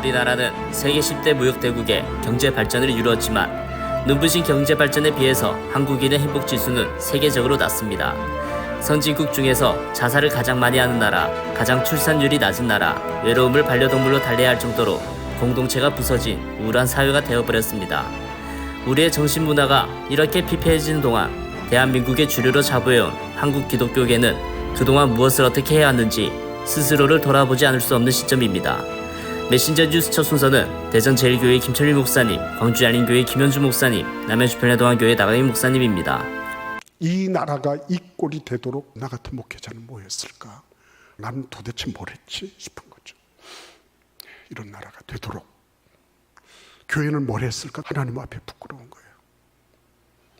우리나라는 세계 10대 무역대국의 경제 발전을 이루었지만 눈부신 경제 발전에 비해서 한국인의 행복지수는 세계적으로 낮습니다. 선진국 중에서 자살을 가장 많이 하는 나라, 가장 출산율이 낮은 나라, 외로움을 반려동물로 달래야 할 정도로 공동체가 부서진 우울한 사회가 되어버렸습니다. 우리의 정신문화가 이렇게 피폐해지는 동안 대한민국의 주류로 자부해온 한국 기독교계는 그동안 무엇을 어떻게 해야 하는지 스스로를 돌아보지 않을 수 없는 시점입니다. 메신저 뉴스 첫 순서는 대전제일교회 김철일 목사님, 광주알림교회 김현주 목사님, 남양주편의동안교회 나강희 목사님입니다. 이 나라가 이 꼴이 되도록 나 같은 목회자는 뭐 했을까? 나는 도대체 뭘 했지? 싶은 거죠. 이런 나라가 되도록 교회는 뭘 했을까? 하나님 앞에 부끄러운 거예요.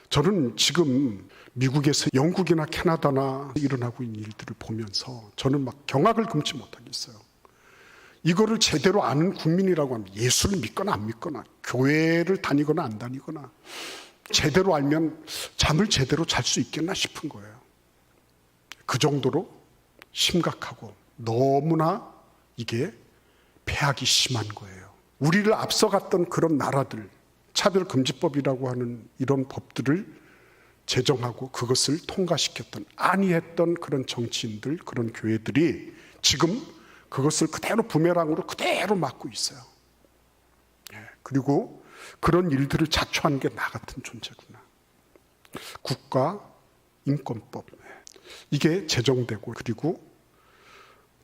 저는 지금 미국에서 영국이나 캐나다나 일어나고 있는 일들을 보면서 저는 막 경악을 금치 못하겠어요. 이거를 제대로 아는 국민이라고 하면 예수를 믿거나 안 믿거나 교회를 다니거나 안 다니거나 제대로 알면 잠을 제대로 잘 수 있겠나 싶은 거예요. 그 정도로 심각하고 너무나 이게 폐악이 심한 거예요. 우리를 앞서갔던 그런 나라들, 차별금지법이라고 하는 이런 법들을 제정하고 그것을 통과시켰던 안이했던 그런 정치인들, 그런 교회들이 지금 그것을 그대로 부메랑으로 그대로 맞고 있어요. 그리고 그런 일들을 자초한 게 나 같은 존재구나. 국가인권법 이게 제정되고 그리고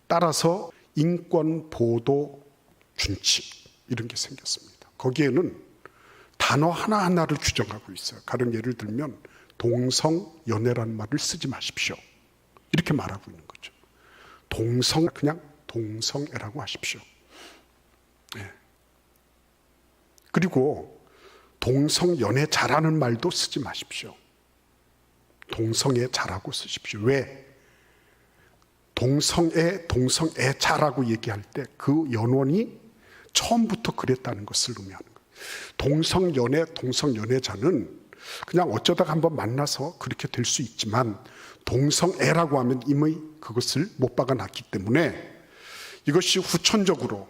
따라서 인권보도 준칙 이런 게 생겼습니다. 거기에는 단어 하나하나를 규정하고 있어요. 가령 예를 들면 동성연애라는 말을 쓰지 마십시오. 이렇게 말하고 있는 거죠. 그냥 동성애라고 하십시오. 그리고 동성연애자라는 말도 쓰지 마십시오. 동성애자라고 쓰십시오. 왜? 동성애자라고 얘기할 때 그 연원이 처음부터 그랬다는 것을 의미하는 거예요. 동성연애자는 그냥 어쩌다가 한번 만나서 그렇게 될 수 있지만 동성애라고 하면 이미 그것을 못 박아놨기 때문에 이것이 후천적으로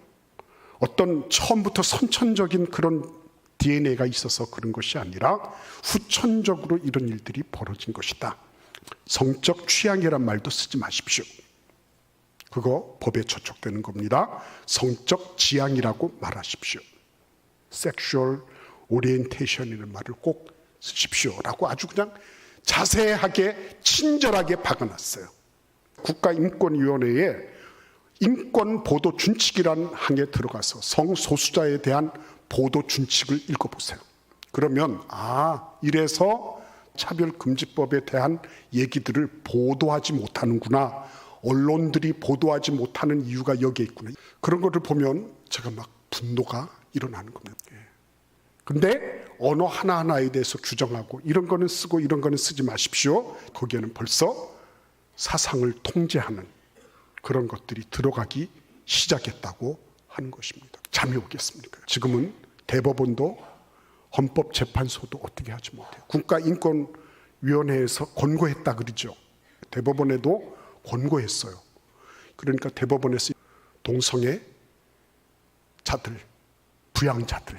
어떤 처음부터 선천적인 그런 DNA가 있어서 그런 것이 아니라 후천적으로 이런 일들이 벌어진 것이다. 성적 취향이란 말도 쓰지 마십시오. 그거 법에 저촉되는 겁니다. 성적 지향이라고 말하십시오. Sexual Orientation이라는 말을 꼭 쓰십시오라고 아주 그냥 자세하게 친절하게 박아놨어요. 국가인권위원회에 인권보도 준칙이라는 항에 들어가서 성소수자에 대한 보도 준칙을 읽어보세요. 그러면 이래서 차별금지법에 대한 얘기들을 보도하지 못하는구나. 언론들이 보도하지 못하는 이유가 여기에 있구나. 그런 것을 보면 제가 막 분노가 일어나는 겁니다. 근데 언어 하나하나에 대해서 규정하고 이런 거는 쓰고 이런 거는 쓰지 마십시오. 거기에는 벌써 사상을 통제하는 그런 것들이 들어가기 시작했다고 하는 것입니다. 잠이 오겠습니까? 지금은 대법원도 헌법재판소도 어떻게 하지 못해요. 국가인권위원회에서 권고했다 그러죠. 대법원에도 권고했어요. 그러니까 대법원에서 동성애 자들, 부양자들,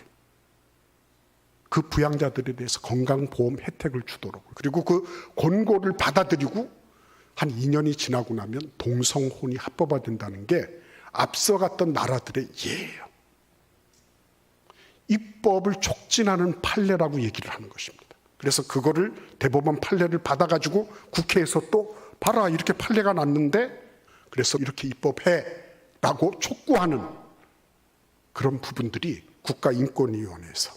그 부양자들에 대해서 건강보험 혜택을 주도록 그리고 그 권고를 받아들이고 한 2년이 지나고 나면 동성혼이 합법화된다는 게 앞서갔던 나라들의 예예요. 입법을 촉진하는 판례라고 얘기를 하는 것입니다. 그래서 그거를 대법원 판례를 받아가지고 국회에서 또 봐라 이렇게 판례가 났는데 그래서 이렇게 입법해라고 촉구하는 그런 부분들이 국가인권위원회에서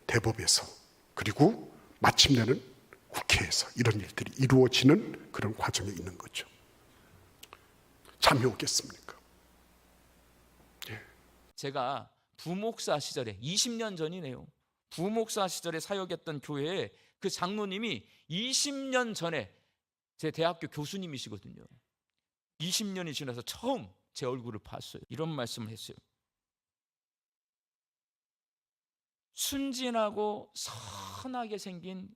대법에서 그리고 마침내는 국회에서 이런 일들이 이루어지는 그런 과정에 있는 거죠. 잠이 오겠습니까? 제가 부목사 시절에 20년 전이네요. 부목사 시절에 사역했던 교회에 그 장로님이 20년 전에 제 대학교 교수님이시거든요. 20년이 지나서 처음 제 얼굴을 봤어요. 이런 말씀을 했어요. 순진하고 선하게 생긴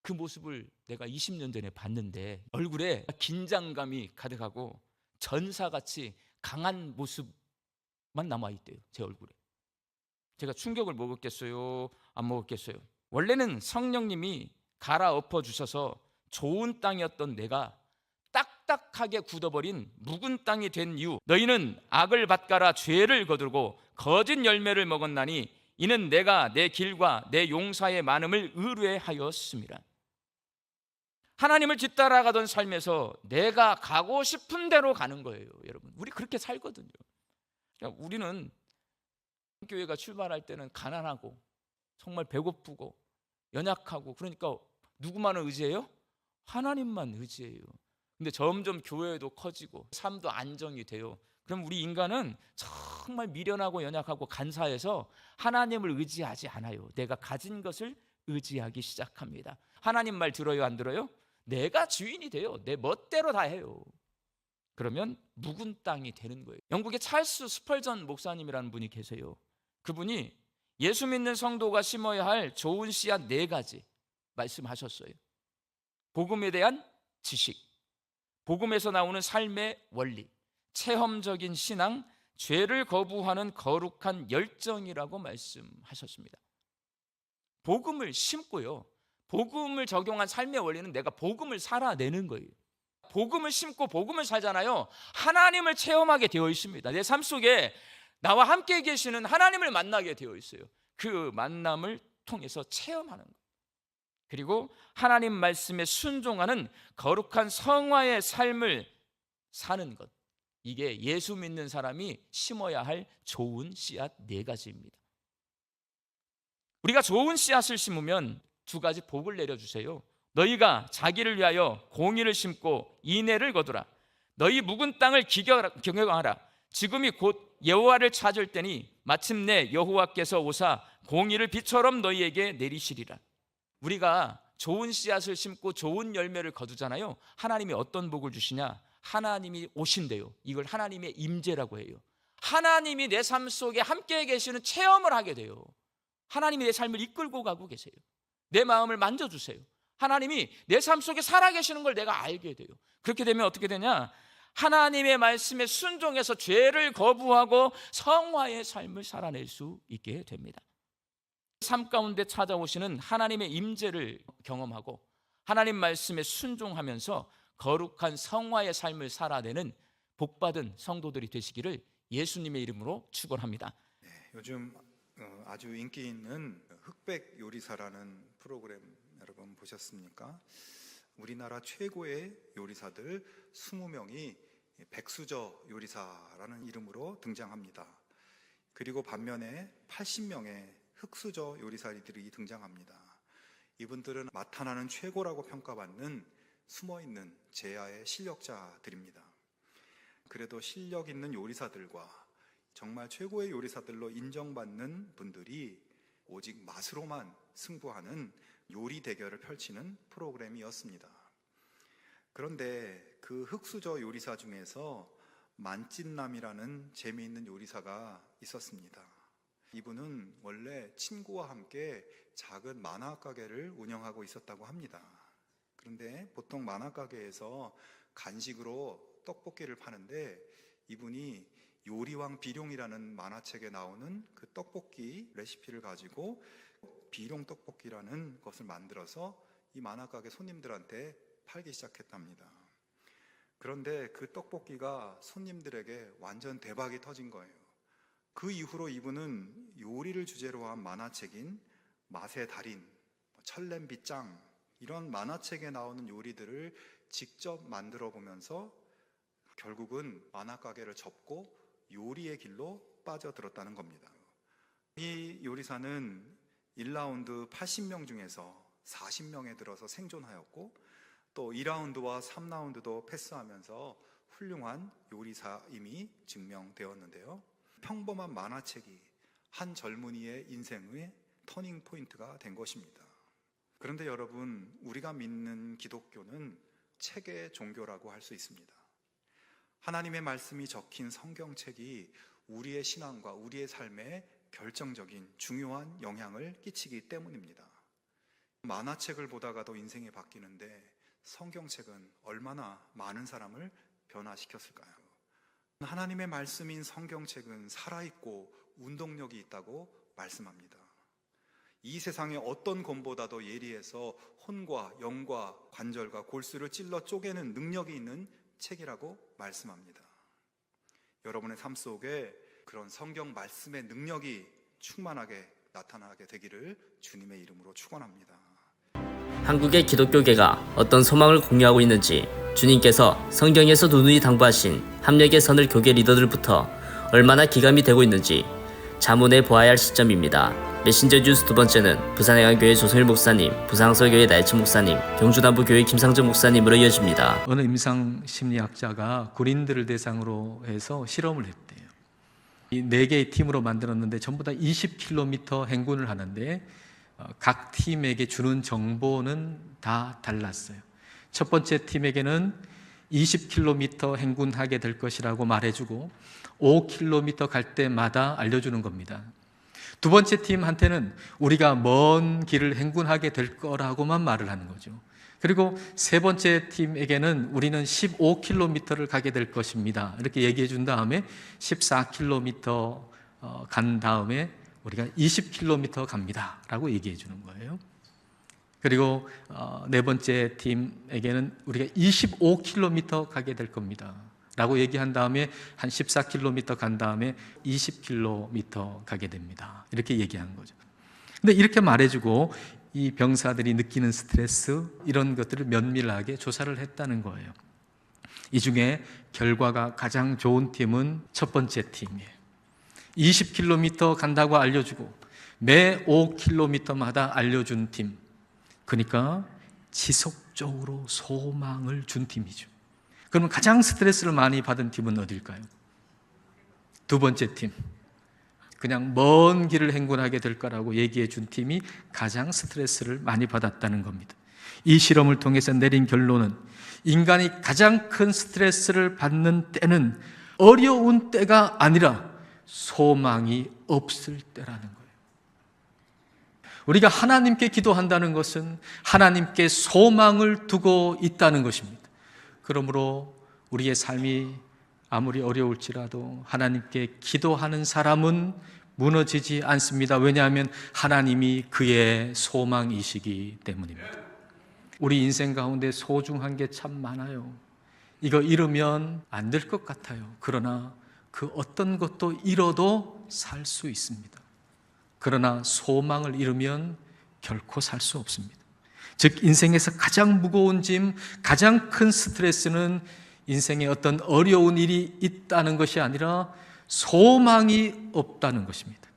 그 모습을 내가 20년 전에 봤는데 얼굴에 긴장감이 가득하고 전사같이 강한 모습 남아있대요. 제 얼굴에. 제가 충격을 먹었겠어요? 안 먹었겠어요? 원래는 성령님이 갈아엎어 주셔서 좋은 땅이었던 내가 딱딱하게 굳어버린 묵은 땅이 된 이유, 너희는 악을 밭가라 죄를 거두고 거짓 열매를 먹었나니 이는 내가 내 길과 내 용사의 많음을 의뢰하였습니다. 하나님을 뒤따라가던 삶에서 내가 가고 싶은 대로 가는 거예요. 여러분, 우리 그렇게 살거든요. 그러니까 우리는 교회가 출발할 때는 가난하고 정말 배고프고 연약하고, 그러니까 누구만을 의지해요? 하나님만 의지해요. 근데 점점 교회도 커지고 삶도 안정이 돼요. 그럼 우리 인간은 정말 미련하고 연약하고 간사해서 하나님을 의지하지 않아요. 내가 가진 것을 의지하기 시작합니다. 하나님 말 들어요, 안 들어요? 내가 주인이 돼요. 내 멋대로 다 해요. 그러면 묵은 땅이 되는 거예요. 영국의 찰스 스펄전 목사님이라는 분이 계세요. 그분이 예수 믿는 성도가 심어야 할 좋은 씨앗 4가지 말씀하셨어요. 복음에 대한 지식, 복음에서 나오는 삶의 원리, 체험적인 신앙, 죄를 거부하는 거룩한 열정이라고 말씀하셨습니다. 복음을 심고요, 복음을 적용한 삶의 원리는 내가 복음을 살아내는 거예요. 복음을 심고 복음을 살잖아요. 하나님을 체험하게 되어 있습니다. 내 삶 속에 나와 함께 계시는 하나님을 만나게 되어 있어요. 그 만남을 통해서 체험하는 것, 그리고 하나님 말씀에 순종하는 거룩한 성화의 삶을 사는 것, 이게 예수 믿는 사람이 심어야 할 좋은 씨앗 4가지입니다. 우리가 좋은 씨앗을 심으면 2가지 복을 내려주세요. 너희가 자기를 위하여 공의를 심고 인애를 거두라. 너희 묵은 땅을 경영하라. 지금이 곧 여호와를 찾을 때니 마침내 여호와께서 오사 공의를 비처럼 너희에게 내리시리라. 우리가 좋은 씨앗을 심고 좋은 열매를 거두잖아요. 하나님이 어떤 복을 주시냐? 하나님이 오신대요. 이걸 하나님의 임재라고 해요. 하나님이 내 삶 속에 함께 계시는 체험을 하게 돼요. 하나님이 내 삶을 이끌고 가고 계세요. 내 마음을 만져주세요. 하나님이 내 삶 속에 살아계시는 걸 내가 알게 돼요. 그렇게 되면 어떻게 되냐? 하나님의 말씀에 순종해서 죄를 거부하고 성화의 삶을 살아낼 수 있게 됩니다. 삶 가운데 찾아오시는 하나님의 임재를 경험하고 하나님 말씀에 순종하면서 거룩한 성화의 삶을 살아내는 복받은 성도들이 되시기를 예수님의 이름으로 축원합니다. 요즘 아주 인기 있는 흑백 요리사라는 프로그램 여러분 보셨습니까? 우리나라 최고의 요리사들 20명이 백수저 요리사라는 이름으로 등장합니다. 그리고 반면에 80명의 흑수저 요리사들이 등장합니다. 이분들은 나타나는 최고라고 평가받는 숨어있는 제야의 실력자들입니다. 그래도 실력 있는 요리사들과 정말 최고의 요리사들로 인정받는 분들이 오직 맛으로만 승부하는 요리 대결을 펼치는 프로그램이었습니다. 그런데 그 흑수저 요리사 중에서 만찢남이라는 재미있는 요리사가 있었습니다. 이분은 원래 친구와 함께 작은 만화 가게를 운영하고 있었다고 합니다. 그런데 보통 만화 가게에서 간식으로 떡볶이를 파는데 이분이 요리왕 비룡이라는 만화책에 나오는 그 떡볶이 레시피를 가지고 비룡 떡볶이라는 것을 만들어서 이 만화 가게 손님들한테 팔기 시작했답니다. 그런데 그 떡볶이가 손님들에게 완전 대박이 터진 거예요. 그 이후로 이분은 요리를 주제로 한 만화책인 맛의 달인, 철냄비짱 이런 만화책에 나오는 요리들을 직접 만들어 보면서 결국은 만화 가게를 접고 요리의 길로 빠져들었다는 겁니다. 이 요리사는 1라운드 80명 중에서 40명에 들어서 생존하였고 또 2라운드와 3라운드도 패스하면서 훌륭한 요리사임이 증명되었는데요. 평범한 만화책이 한 젊은이의 인생의 터닝 포인트가 된 것입니다. 그런데 여러분, 우리가 믿는 기독교는 책의 종교라고 할 수 있습니다. 하나님의 말씀이 적힌 성경책이 우리의 신앙과 우리의 삶에 결정적인 중요한 영향을 끼치기 때문입니다. 만화책을 보다가도 인생이 바뀌는데 성경책은 얼마나 많은 사람을 변화시켰을까요? 하나님의 말씀인 성경책은 살아있고 운동력이 있다고 말씀합니다. 이 세상의 어떤 검보다도 예리해서 혼과 영과 관절과 골수를 찔러 쪼개는 능력이 있는 책이라고 말씀합니다. 여러분의 삶 속에 그런 성경 말씀의 능력이 충만하게 나타나게 되기를 주님의 이름으로 축원합니다. 한국의 기독교계가 어떤 소망을 공유하고 있는지 주님께서 성경에서 누누이 당부하신 합력의 선을 교계 리더들부터 얼마나 기감이 되고 있는지 자문해 보아야 할 시점입니다. 메신저 뉴스 두 번째는 부산해안교회 조성일 목사님, 부산항서교회 나혜천 목사님, 경주남부교회 김상정 목사님으로 이어집니다. 어느 임상심리학자가 군인들을 대상으로 해서 실험을 했대요. 이 4개의 팀으로 만들었는데 전부 다 20km 행군을 하는데 각 팀에게 주는 정보는 다 달랐어요. 첫 번째 팀에게는 20km 행군하게 될 것이라고 말해주고 5km 갈 때마다 알려주는 겁니다. 두 번째 팀한테는 우리가 먼 길을 행군하게 될 거라고만 말을 하는 거죠. 그리고 세 번째 팀에게는 우리는 15km를 가게 될 것입니다. 이렇게 얘기해 준 다음에 14km 간 다음에 우리가 20km 갑니다 라고 얘기해 주는 거예요. 그리고 네 번째 팀에게는 우리가 25km 가게 될 겁니다 라고 얘기한 다음에 한 14km 간 다음에 20km 가게 됩니다. 이렇게 얘기한 거죠. 근데 이렇게 말해주고 이 병사들이 느끼는 스트레스 이런 것들을 면밀하게 조사를 했다는 거예요. 이 중에 결과가 가장 좋은 팀은 첫 번째 팀이에요. 20km 간다고 알려주고 매 5km마다 알려준 팀, 그러니까 지속적으로 소망을 준 팀이죠. 그러면 가장 스트레스를 많이 받은 팀은 어딜까요? 두 번째 팀, 그냥 먼 길을 행군하게 될 거라고 얘기해 준 팀이 가장 스트레스를 많이 받았다는 겁니다. 이 실험을 통해서 내린 결론은 인간이 가장 큰 스트레스를 받는 때는 어려운 때가 아니라 소망이 없을 때라는 거예요. 우리가 하나님께 기도한다는 것은 하나님께 소망을 두고 있다는 것입니다. 그러므로 우리의 삶이 아무리 어려울지라도 하나님께 기도하는 사람은 무너지지 않습니다. 왜냐하면 하나님이 그의 소망이시기 때문입니다. 우리 인생 가운데 소중한 게 참 많아요. 이거 잃으면 안 될 것 같아요. 그러나 그 어떤 것도 잃어도 살 수 있습니다. 그러나 소망을 잃으면 결코 살 수 없습니다. 즉 인생에서 가장 무거운 짐, 가장 큰 스트레스는 인생에 어떤 어려운 일이 있다는 것이 아니라 소망이 없다는 것입니다.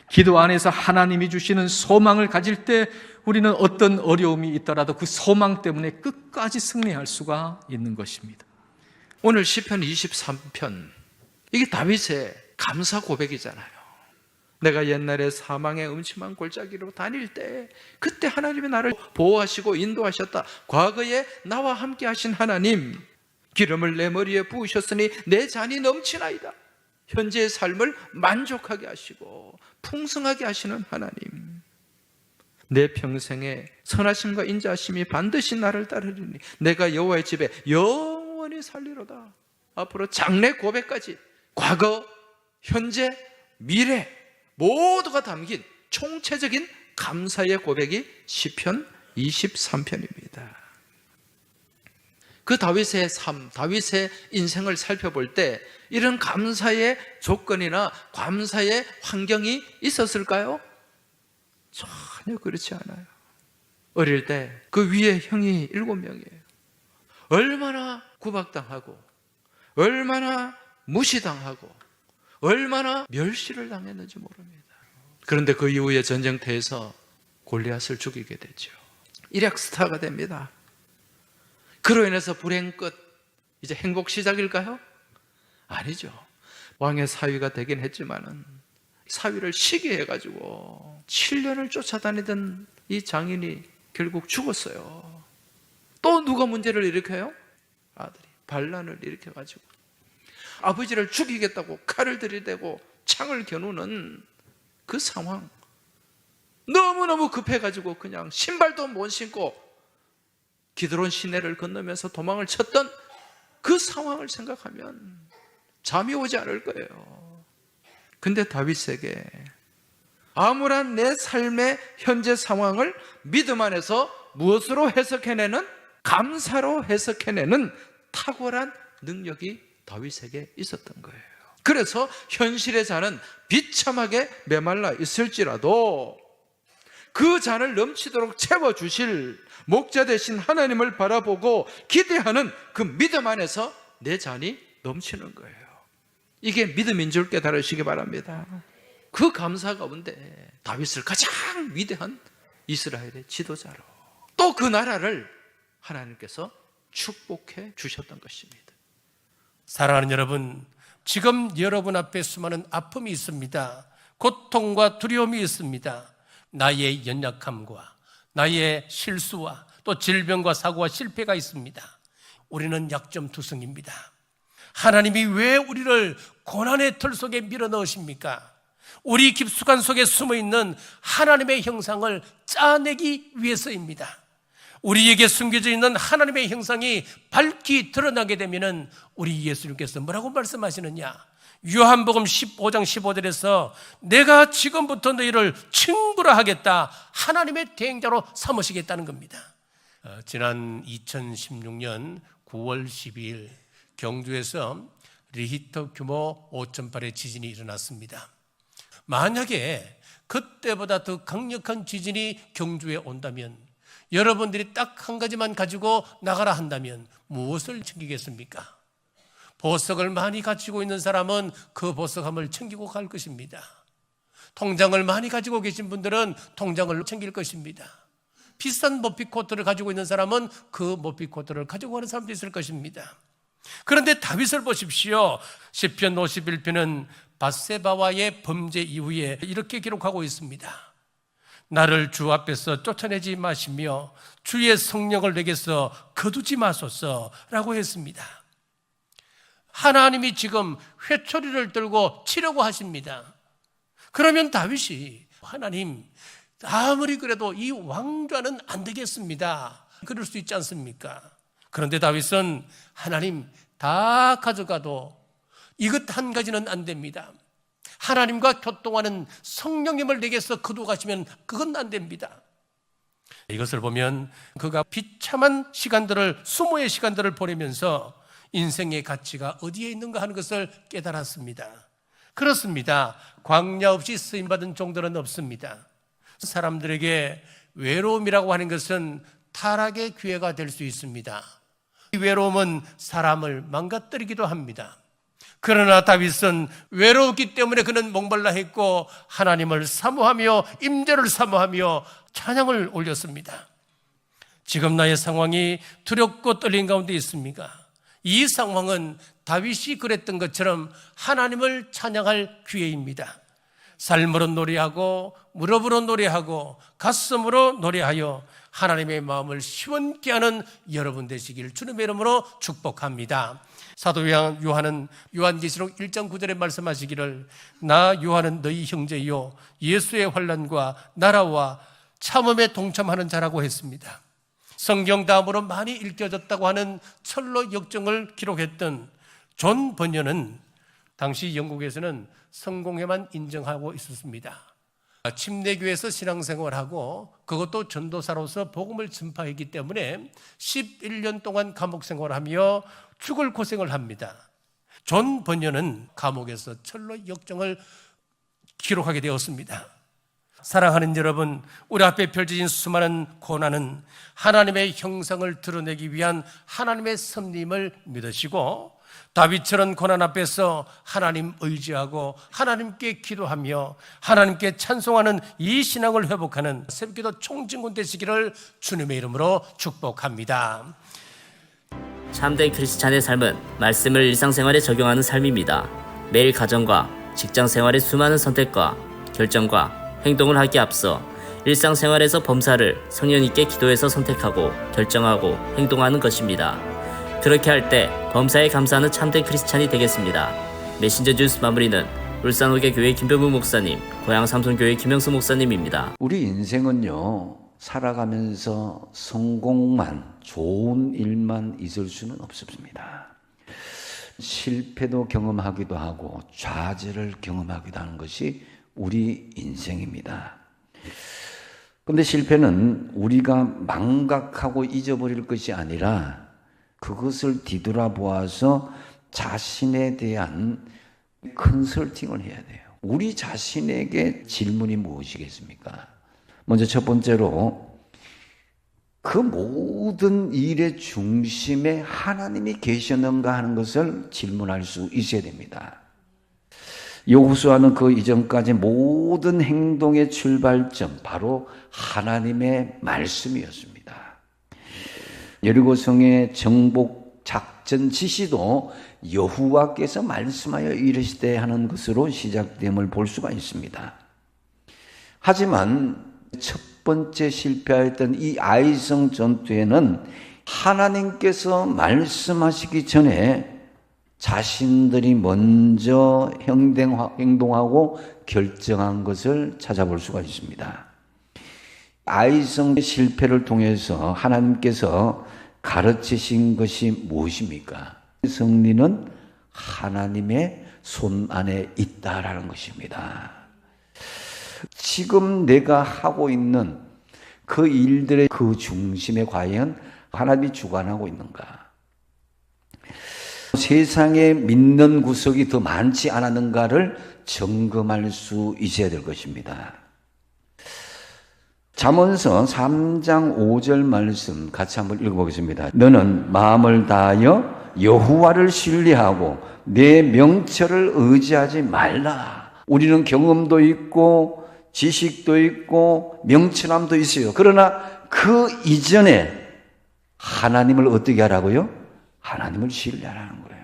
기도 안에서 하나님이 주시는 소망을 가질 때 우리는 어떤 어려움이 있더라도 그 소망 때문에 끝까지 승리할 수가 있는 것입니다. 오늘 시편 23편, 이게 다윗의 감사 고백이잖아요. 내가 옛날에 사망의 음침한 골짜기로 다닐 때 그때 하나님이 나를 보호하시고 인도하셨다. 과거에 나와 함께 하신 하나님, 기름을 내 머리에 부으셨으니 내 잔이 넘치나이다. 현재의 삶을 만족하게 하시고 풍성하게 하시는 하나님, 내 평생에 선하심과 인자하심이 반드시 나를 따르리니 내가 여호와의 집에 영원히 살리로다. 앞으로 장래 고백까지 과거, 현재, 미래 모두가 담긴 총체적인 감사의 고백이 시편 23편입니다. 그 다윗의 삶, 다윗의 인생을 살펴볼 때 이런 감사의 조건이나 감사의 환경이 있었을까요? 전혀 그렇지 않아요. 어릴 때 그 위에 형이 7명이에요. 얼마나 구박당하고 얼마나 무시당하고 얼마나 멸시를 당했는지 모릅니다. 그런데 그 이후에 전쟁터에서 골리앗을 죽이게 되죠. 일약 스타가 됩니다. 그로 인해서 불행 끝, 이제 행복 시작일까요? 아니죠. 왕의 사위가 되긴 했지만은 사위를 시기해 가지고 7년을 쫓아다니던 이 장인이 결국 죽었어요. 또 누가 문제를 일으켜요? 아들이 반란을 일으켜 가지고 아버지를 죽이겠다고 칼을 들이대고 창을 겨누는 그 상황, 너무너무 급해가지고 그냥 신발도 못 신고 기드론 시내를 건너면서 도망을 쳤던 그 상황을 생각하면 잠이 오지 않을 거예요. 근데 다윗에게 암울한 내 삶의 현재 상황을 믿음 안에서 무엇으로 해석해내는? 감사로 해석해내는 탁월한 능력이 다윗에게 있었던 거예요. 그래서 현실의 잔은 비참하게 메말라 있을지라도 그 잔을 넘치도록 채워주실 목자 되신 하나님을 바라보고 기대하는 그 믿음 안에서 내 잔이 넘치는 거예요. 이게 믿음인 줄 깨달으시기 바랍니다. 그 감사 가운데 다윗을 가장 위대한 이스라엘의 지도자로, 또 그 나라를 하나님께서 축복해 주셨던 것입니다. 사랑하는 여러분, 지금 여러분 앞에 수많은 아픔이 있습니다. 고통과 두려움이 있습니다. 나의 연약함과 나의 실수와 또 질병과 사고와 실패가 있습니다. 우리는 약점투성입니다. 하나님이 왜 우리를 고난의 틀 속에 밀어넣으십니까? 우리 깊숙한 속에 숨어있는 하나님의 형상을 짜내기 위해서입니다. 우리에게 숨겨져 있는 하나님의 형상이 밝히 드러나게 되면 우리 예수님께서 뭐라고 말씀하시느냐? 요한복음 15장 15절에서 내가 지금부터 너희를 친구라 하겠다, 하나님의 대행자로 삼으시겠다는 겁니다. 지난 2016년 9월 12일 경주에서 리히터 규모 5.8의 지진이 일어났습니다. 만약에 그때보다 더 강력한 지진이 경주에 온다면, 여러분들이 딱 한 가지만 가지고 나가라 한다면 무엇을 챙기겠습니까? 보석을 많이 가지고 있는 사람은 그 보석함을 챙기고 갈 것입니다. 통장을 많이 가지고 계신 분들은 통장을 챙길 것입니다. 비싼 모피코트를 가지고 있는 사람은 그 모피코트를 가지고 가는 사람도 있을 것입니다. 그런데 다윗을 보십시오. 시편 51편은 밧세바와의 범죄 이후에 이렇게 기록하고 있습니다. 나를 주 앞에서 쫓아내지 마시며 주의 성령을 내게서 거두지 마소서 라고 했습니다. 하나님이 지금 회초리를 들고 치려고 하십니다. 그러면 다윗이 하나님, 아무리 그래도 이 왕좌는 안 되겠습니다, 그럴 수 있지 않습니까? 그런데 다윗은 하나님, 다 가져가도 이것 한 가지는 안 됩니다. 하나님과 교통하는 성령님을 내게서 거두가시면 그건 안 됩니다. 이것을 보면 그가 비참한 시간들을, 수모의 시간들을 보내면서 인생의 가치가 어디에 있는가 하는 것을 깨달았습니다. 그렇습니다. 광야 없이 쓰임받은 종들은 없습니다. 사람들에게 외로움이라고 하는 것은 타락의 기회가 될 수 있습니다. 이 외로움은 사람을 망가뜨리기도 합니다. 그러나 다윗은 외로웠기 때문에 그는 목말라 했고 하나님을 사모하며 임재를 사모하며 찬양을 올렸습니다. 지금 나의 상황이 두렵고 떨린 가운데 있습니까? 이 상황은 다윗이 그랬던 것처럼 하나님을 찬양할 기회입니다. 삶으로 노래하고 무릎으로 노래하고 가슴으로 노래하여 하나님의 마음을 시원케 하는 여러분 되시길 주님의 이름으로 축복합니다. 사도 요한은 요한계시록 1장 9절에 말씀하시기를 나 요한은 너희 형제요 예수의 환난과 나라와 참음에 동참하는 자라고 했습니다. 성경 다음으로 많이 읽혀졌다고 하는 철로 역정을 기록했던 존 번연은 당시 영국에서는 성공회만 인정하고 있었습니다. 침례교에서 신앙생활하고 그것도 전도사로서 복음을 전파했기 때문에 11년 동안 감옥 생활하며 죽을 고생을 합니다. 존 번연은 감옥에서 철로 역정을 기록하게 되었습니다. 사랑하는 여러분, 우리 앞에 펼쳐진 수많은 고난은 하나님의 형상을 드러내기 위한 하나님의 섭림을 믿으시고 다윗처럼 고난 앞에서 하나님 의지하고 하나님께 기도하며 하나님께 찬송하는 이 신앙을 회복하는 새벽기도 총진군 되시기를 주님의 이름으로 축복합니다. 참된 크리스찬의 삶은 말씀을 일상생활에 적용하는 삶입니다. 매일 가정과 직장생활의 수많은 선택과 결정과 행동을 하기에 앞서 일상생활에서 범사를 성령 있게 기도해서 선택하고 결정하고 행동하는 것입니다. 그렇게 할 때 범사에 감사하는 참된 크리스찬이 되겠습니다. 메신저 뉴스 마무리는 울산호계교회 김병무 목사님, 고양 삼손교회 김영수 목사님입니다. 우리 인생은요, 살아가면서 성공만, 좋은 일만 있을 수는 없습니다. 실패도 경험하기도 하고 좌절을 경험하기도 하는 것이 우리 인생입니다. 그런데 실패는 우리가 망각하고 잊어버릴 것이 아니라 그것을 뒤돌아보아서 자신에 대한 컨설팅을 해야 돼요. 우리 자신에게 질문이 무엇이겠습니까? 먼저 첫 번째로 그 모든 일의 중심에 하나님이 계셨는가 하는 것을 질문할 수 있어야 됩니다. 여호수아는 그 이전까지 모든 행동의 출발점 바로 하나님의 말씀이었습니다. 여리고성의 정복 작전 지시도 여호와께서 말씀하여 이르시되 하는 것으로 시작됨을 볼 수가 있습니다. 하지만 첫 번째 실패했던 이 아이성 전투에는 하나님께서 말씀하시기 전에 자신들이 먼저 행동하고 결정한 것을 찾아볼 수가 있습니다. 아이성 실패를 통해서 하나님께서 가르치신 것이 무엇입니까? 승리는 하나님의 손 안에 있다라는 것입니다. 지금 내가 하고 있는 그 일들의 그 중심에 과연 하나님이 주관하고 있는가? 세상에 믿는 구석이 더 많지 않았는가를 점검할 수 있어야 될 것입니다. 잠언서 3장 5절 말씀 같이 한번 읽어보겠습니다. 너는 마음을 다하여 여호와를 신뢰하고 내 명철을 의지하지 말라. 우리는 경험도 있고 지식도 있고 명철함도 있어요. 그러나 그 이전에 하나님을 어떻게 하라고요? 하나님을 신뢰하라는 거예요.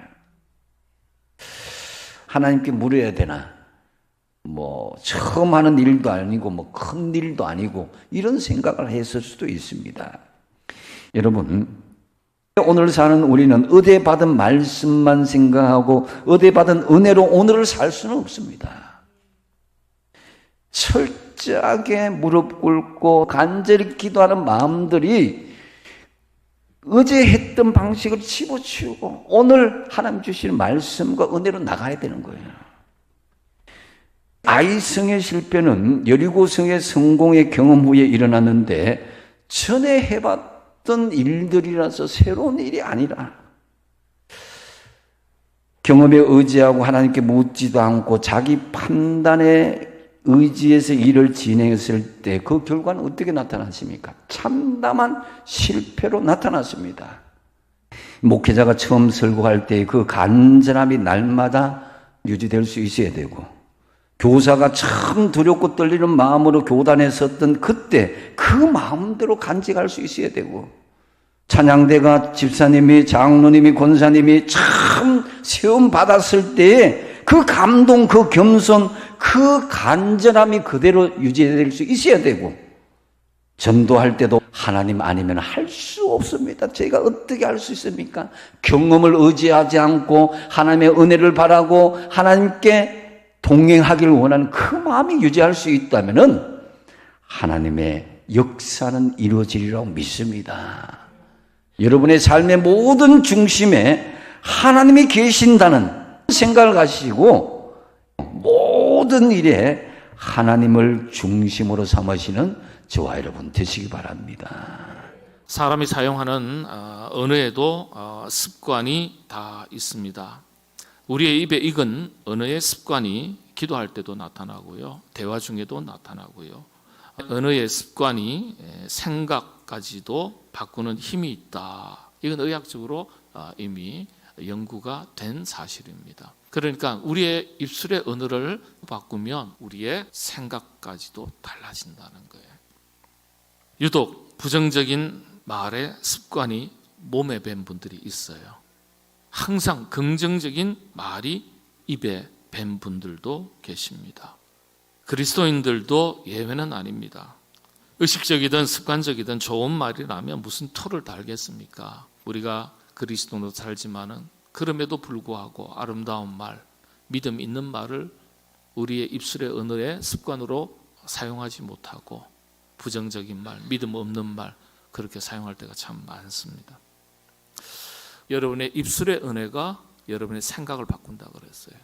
하나님께 물어야 되나? 처음 하는 일도 아니고 큰 일도 아니고 이런 생각을 했을 수도 있습니다. 여러분, 오늘 사는 우리는 의대받은 말씀만 생각하고 의대받은 은혜로 오늘을 살 수는 없습니다. 철저하게 무릎 꿇고 간절히 기도하는 마음들이 어제 했던 방식을 집어치우고 오늘 하나님 주시는 말씀과 은혜로 나가야 되는 거예요. 아이성의 실패는 여리고성의 성공의 경험 후에 일어났는데 전에 해봤던 일들이라서 새로운 일이 아니라 경험에 의지하고 하나님께 묻지도 않고 자기 판단에 의지해서 일을 진행했을 때 그 결과는 어떻게 나타났습니까? 참담한 실패로 나타났습니다. 목회자가 처음 설교할 때 그 간절함이 날마다 유지될 수 있어야 되고 교사가 참 두렵고 떨리는 마음으로 교단에 섰던 그때 그 마음대로 간직할 수 있어야 되고 찬양대가 집사님이 장로님이 권사님이 참 세움 받았을 때에 그 감동, 그 겸손, 그 간절함이 그대로 유지될 수 있어야 되고 전도할 때도 하나님 아니면 할 수 없습니다. 제가 어떻게 할 수 있습니까? 경험을 의지하지 않고 하나님의 은혜를 바라고 하나님께 동행하기를 원하는 그 마음이 유지할 수 있다면 하나님의 역사는 이루어지리라고 믿습니다. 여러분의 삶의 모든 중심에 하나님이 계신다는 생각을 가지고 모든 일에 하나님을 중심으로 삼으시는 저와 여러분 되시기 바랍니다. 사람이 사용하는 언어에도 습관이 다 있습니다. 우리의 입에 익은 언어의 습관이 기도할 때도 나타나고요. 대화 중에도 나타나고요. 언어의 습관이 생각까지도 바꾸는 힘이 있다. 이건 의학적으로 이미 연구가 된 사실입니다. 그러니까 우리의 입술의 언어를 바꾸면 우리의 생각까지도 달라진다는 거예요. 유독 부정적인 말의 습관이 몸에 밴 분들이 있어요. 항상 긍정적인 말이 입에 밴 분들도 계십니다. 그리스도인들도 예외는 아닙니다. 의식적이든 습관적이든 좋은 말이라면 무슨 토를 달겠습니까? 우리가 그리스도로 살지만은 그럼에도 불구하고 아름다운 말, 믿음 있는 말을 우리의 입술의 언어의 습관으로 사용하지 못하고 부정적인 말, 믿음 없는 말 그렇게 사용할 때가 참 많습니다. 여러분의 입술의 은혜가 여러분의 생각을 바꾼다 그랬어요.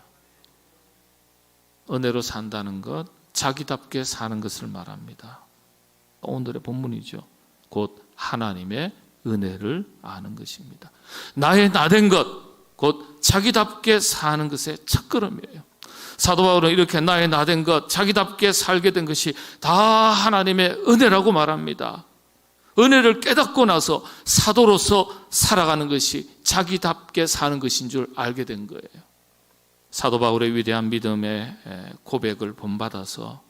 은혜로 산다는 것, 자기답게 사는 것을 말합니다. 오늘의 본문이죠. 곧 하나님의 은혜를 아는 것입니다. 나의 나된 것, 곧 자기답게 사는 것의 첫걸음이에요. 사도 바울은 이렇게 나의 나된 것, 자기답게 살게 된 것이 다 하나님의 은혜라고 말합니다. 은혜를 깨닫고 나서 사도로서 살아가는 것이 자기답게 사는 것인 줄 알게 된 거예요. 사도 바울의 위대한 믿음의 고백을 본받아서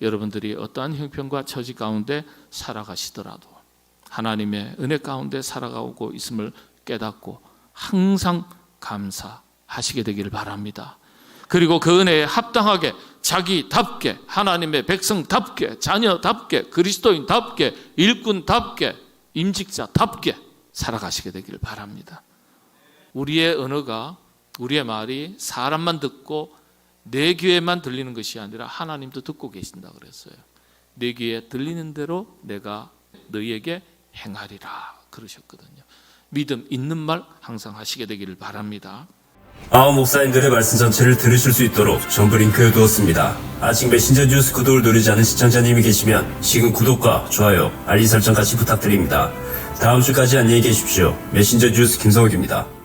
여러분들이 어떠한 형편과 처지 가운데 살아가시더라도 하나님의 은혜 가운데 살아가고 있음을 깨닫고 항상 감사하시게 되기를 바랍니다. 그리고 그 은혜에 합당하게 자기답게, 하나님의 백성답게, 자녀답게, 그리스도인답게, 일꾼답게, 임직자답게 살아가시게 되기를 바랍니다. 우리의 언어가, 우리의 말이 사람만 듣고 내 귀에만 들리는 것이 아니라 하나님도 듣고 계신다 그랬어요. 내 귀에 들리는 대로 내가 너희에게 행하리라 그러셨거든요. 믿음 있는 말 항상 하시게 되기를 바랍니다. 아홉 목사님들의 말씀 전체를 들으실 수 있도록 전부 링크해 두었습니다. 아직 메신저 뉴스 구독을 누르지 않은 시청자님이 계시면 지금 구독과 좋아요, 알림 설정까지 부탁드립니다. 다음 주까지 안녕히 계십시오. 메신저 뉴스 김성욱입니다.